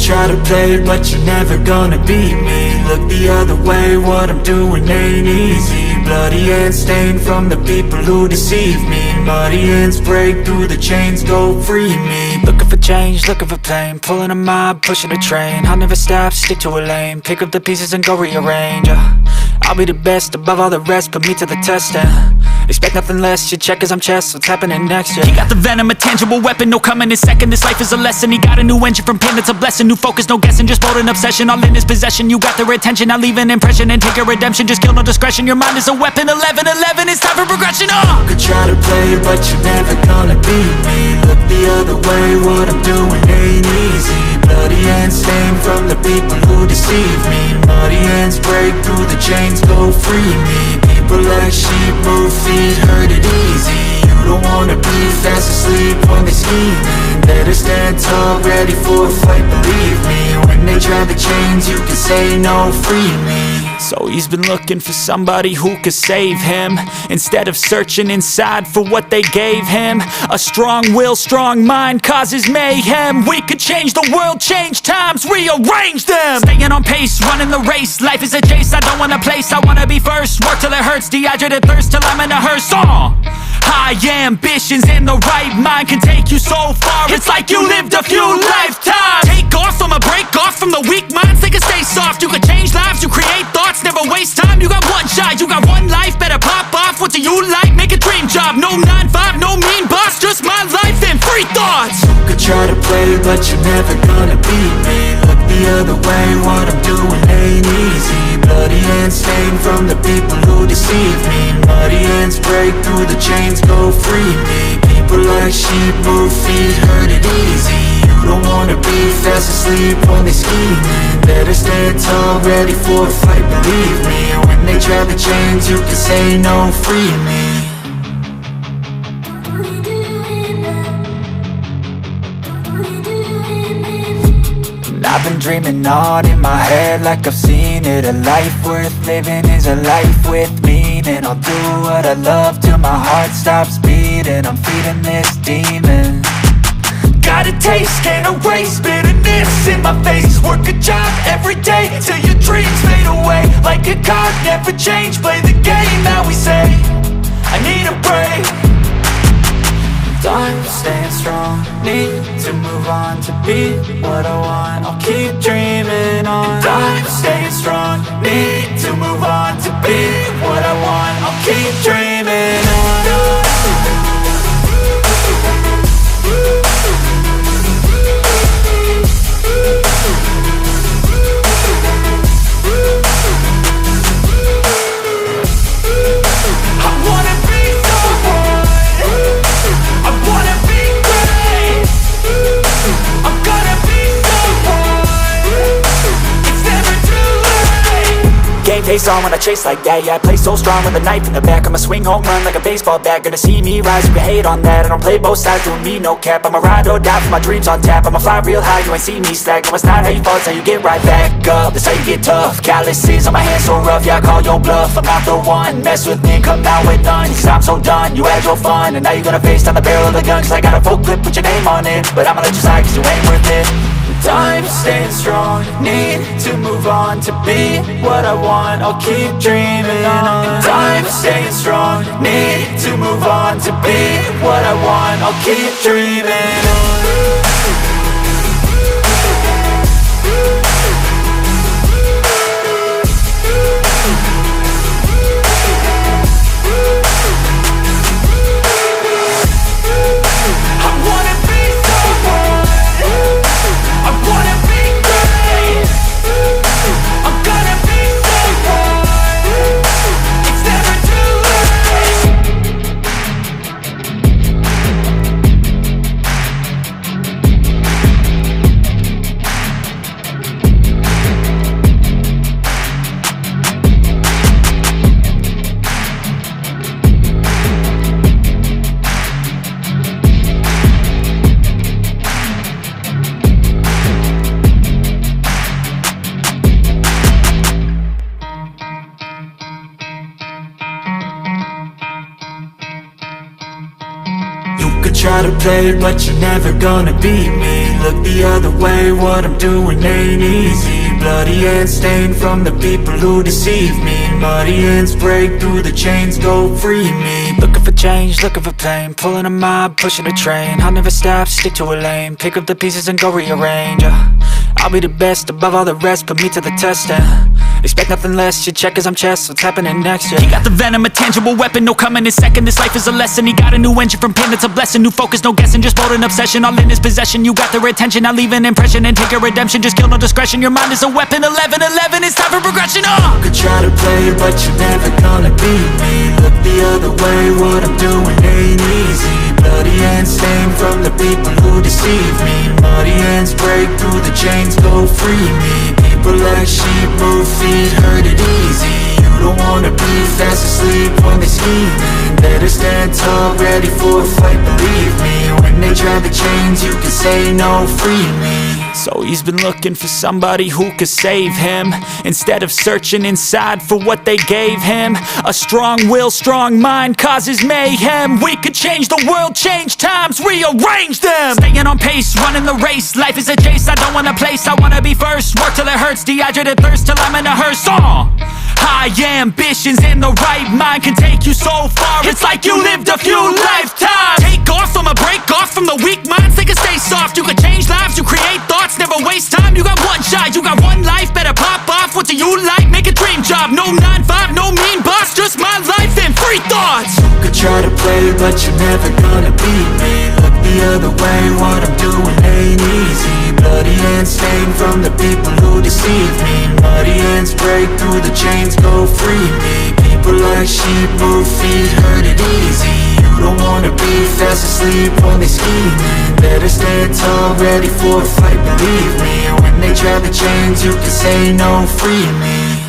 try to play, but you're never gonna beat me. Look the other way, what I'm doing ain't easy. Bloody hands stained from the people who deceive me. Muddy hands break through the chains, go free me. Looking for change, looking for pain, pulling a mob, pushing a train. I'll never stop, stick to a lane, pick up the pieces and go rearrange. I'll be the best above all the rest, put me to the test and expect nothing less. You check as I'm chess, what's happening next? Yeah. He got the venom, a tangible weapon, no coming in second. This life is a lesson. He got a new engine from pain, it's a blessing. New focus, no guessing, just bold and obsession. All in his possession, you got their attention. I'll leave an impression and take a redemption. Just kill, no discretion. Your mind is a weapon. 11-11, it's time for progression. You could try to play, but you're never gonna beat me. Look the other way, what I'm doing ain't easy. Bloody hands stained from the people who deceive me. Muddy hands break through the chains, go free me. People like sheep move feet, hurt it easy. You don't wanna be fast asleep when they're scheming. Better stand tall, ready for a fight, believe me. When they try the chains, you can say no, free me. So he's been looking for somebody who could save him, instead of searching inside for what they gave him. A strong will, strong mind causes mayhem. We could change the world, change times, rearrange them. Staying on pace, running the race. Life is a chase, I don't want a place, I wanna be first. Work till it hurts, dehydrated thirst till I'm in a hearse. High ambitions and the right mind can take you so far. It's like you lived a few lifetimes. Take off, I'ma break off from the weak minds. They can stay soft, you can change lives, you create thoughts. Never waste time, you got one shot, you got one life. Better pop off, what do you like? Make a dream job, no 9-5, no mean boss. Just my life and free thoughts. You could try to play, but you're never gonna beat me. Look the other way, what I'm doing ain't easy. Bloody hands stained from the people who deceive me. Muddy hands break through the chains, go free me. People like sheep move feet, hurt it easy. You don't wanna be fast asleep when they're scheming. Better stand tall, ready for a fight, believe me. When they try the chains, you can say no, free me. I've been dreaming on in my head like I've seen it. A life worth living is a life with meaning. I'll do what I love till my heart stops beating. I'm feeding this demon. Got a taste, can't erase bitterness in my face. Work a job every day till your dreams fade away. Like a card, never change, play the game that we say. I need a break. Time staying strong, need to move on to be what I want. I'll keep dreaming on. Time staying strong, need to move on to be what I want. I'll keep dreaming on. Face on when I chase like that, yeah, I play so strong with a knife in the back. I'ma swing home run like a baseball bat. Gonna see me rise, you can hate on that. I don't play both sides, doing me no cap. I'ma ride or die for my dreams on tap. I'ma fly real high, you ain't see me slack. No, it's not how you fall, it's how you get right back up. That's how you get tough, calluses on my hands so rough. Yeah, I call your bluff, I'm not the one. Mess with me, come out with none. Cause I'm so done, you had your fun. And now you're gonna face down the barrel of the gun. Cause I got a full clip, put your name on it. But I'ma let you slide cause you ain't worth it. Time staying strong, need to move on to be what I want. I'll keep dreaming on. Time staying strong, need to move on to be what I want. I'll keep dreaming on. try to play, but you're never gonna beat me. Look the other way, what I'm doing ain't easy. Bloody hands stained from the people who deceive me. Muddy hands break through the chains, go free me. Looking for change, looking for pain, pulling a mob, pushing a train. I'll never stop, stick to a lane, pick up the pieces and go rearrange. I'll be the best above all the rest, put me to the test and expect nothing less, your check is I'm chess, what's happening next, yeah. He got the venom, a tangible weapon, no coming in second. This life is a lesson, he got a new engine from pain, it's a blessing. New focus, no guessing, just bold and obsession, all in his possession. You got their attention, I'll leave an impression and take your redemption. Just kill, no discretion, your mind is a weapon. 11-11, it's time for progression, You could try to play, but you're never gonna beat me. Look the other way, what I'm doing ain't easy. Bloody hands stained from the people who deceive me. Muddy hands break through the chains, go free me. People like sheep move feet, hurt it easy. You don't wanna be fast asleep when they scheming. Better stand tall, ready for a fight, believe me. When they try the chains, you can say no, free me. So he's been looking for somebody who could save him, instead of searching inside for what they gave him. A strong will, strong mind causes mayhem. We could change the world, change times, rearrange them. Staying on pace, running the race, life is a chase. I don't want a place, I wanna be first. Work till it hurts, dehydrated thirst till I'm in a hearse. High ambitions in the right mind can take you so far. It's like you lived a few lifetimes. Take off, I'ma break off from the weak minds. They can stay soft, you can change lives, you create thoughts, never waste time. You got one shot, you got one life, better pop off. What do you like? Make a dream job. No 9-5, no mean boss, just my life and free thoughts. You could try to play, but you're never gonna beat me. Look the other way, what I'm doing ain't easy. Bloody hands stained from the people who deceive me. Muddy hands break through the chains, go free me. People like sheep move feet, hurt it easy. You don't wanna be fast asleep when they scheming. Better stand tall, ready for a fight, believe me. When they try the chains, you can say no, free me.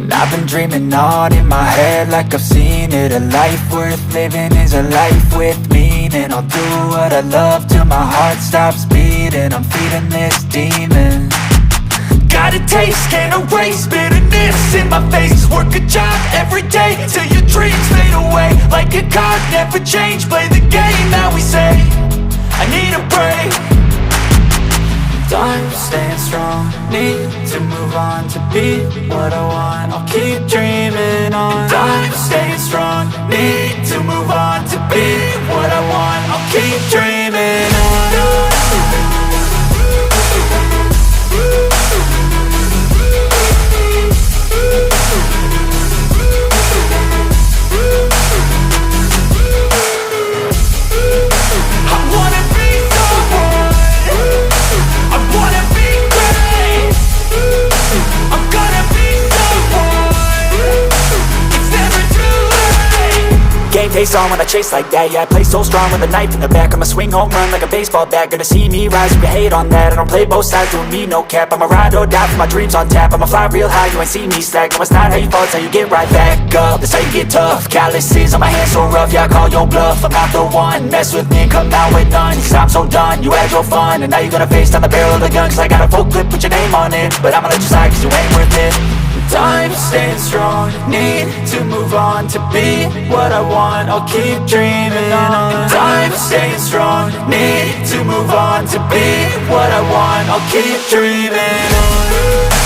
I've been dreaming on in my head like I've seen it. A life worth living is a life with meaning. I'll do what I love till my heart stops beating. I'm feeding this demon. got a taste, can't erase bitterness in my face. Work a job every day till your dreams fade away. Like a card, never change, play the game that we say. I need a break. I'm staying strong, need to move on to be what I want. I'll keep dreaming on. I'm staying strong, need to move on to be what I want. I'll keep dreaming on. Game face on when I chase like that. Yeah, I play so strong with a knife in the back. I'ma swing home run like a baseball bat. Gonna see me rise, you can hate on that. I don't play both sides, doing me no cap. I'ma ride or die for my dreams on tap. I'ma fly real high, you ain't see me slack. No, it's not how you fall, it's how you get right back up. That's how you get tough. Calluses on my hands so rough, yeah, I call your bluff. I'm not the one, mess with me and come out with none. Cause I'm so done, you had your fun. And now you're gonna face down the barrel of the gun. Cause I got a full clip, put your name on it. But I'ma let you slide cause you ain't worth it. I'm staying strong, need to move on to be what I want. I'll keep dreaming on. I'm staying strong, need to move on to be what I want. I'll keep dreaming on.